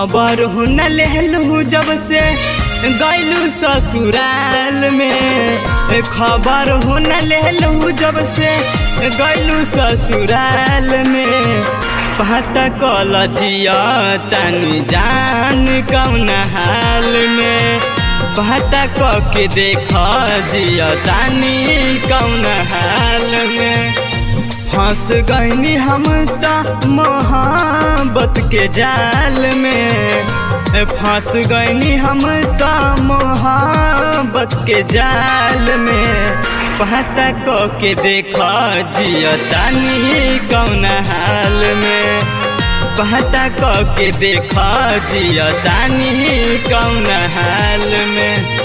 खबर हो न लेलू जब से गैलू ससुराल में, खबर हो न लेलू जब से गैलू ससुराल में। पता कल जिया तनी जान कौन हाल में, पता के देख जिया तानी कौन हाल में। फंस गईनी हम तो मोहब्बत के जाल में, फंस गईनी हम तो मोहब्बत के जाल में। पता के देख जिया तानी कौन हाल में, पता के देख जिया तानी कौन हाल में।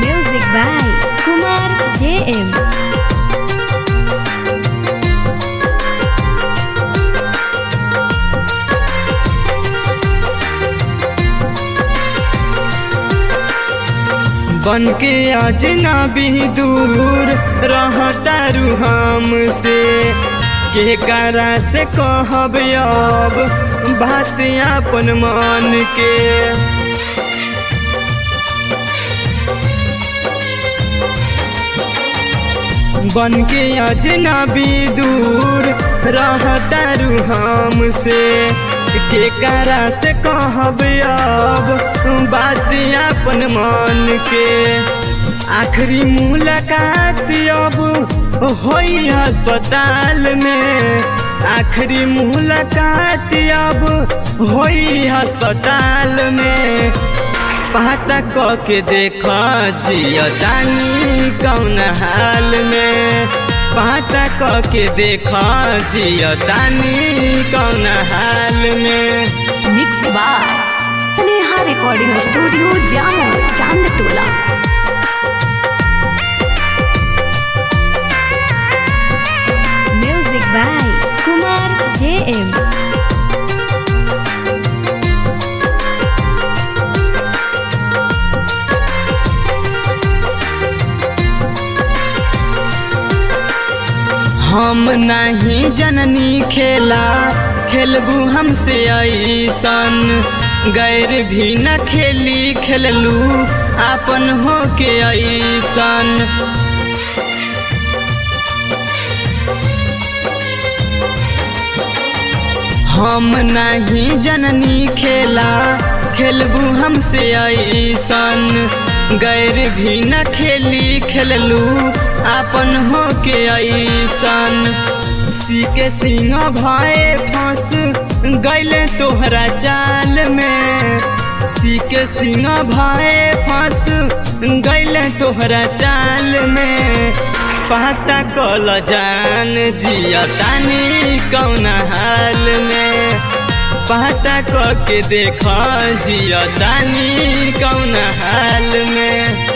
Music by Kumar JM। बन के अजनबी दूर रहता रू हमसे, के करा से कहब अब बात अपन मन के। बन के अजनबी दूर रहता रू हमसे, के करा से कहब अब बात अपन मन के। आखिरी मुलाकात अब होई अस्पताल में, आखिरी मुलाकात अब होई अस्पताल में। पता के देख जिया तानी कौन हाल में, पता के देख जिया तानी कौन हाल में। Mix by Sneha recording studio Jamo Chandtola. Music by Kumar JM। हम नहीं जननी खेला खेलबू हमसे ऐसन, गैर भी न खेली खेललू अपन हो के ऐसन। हम नहीं जननी खेला खेलबू हमसे ऐसन, गैर भी न खेली खेललू अपन हो के ऐसन। सीके सिंह भाई फंस गैले तोहरा जाल में, सीके सिंह भाई फंस गैले तोहरा जाल में। पता कल जान जिया तानी कौन हाल में, पता के देख जिया तानी कौन हाल में।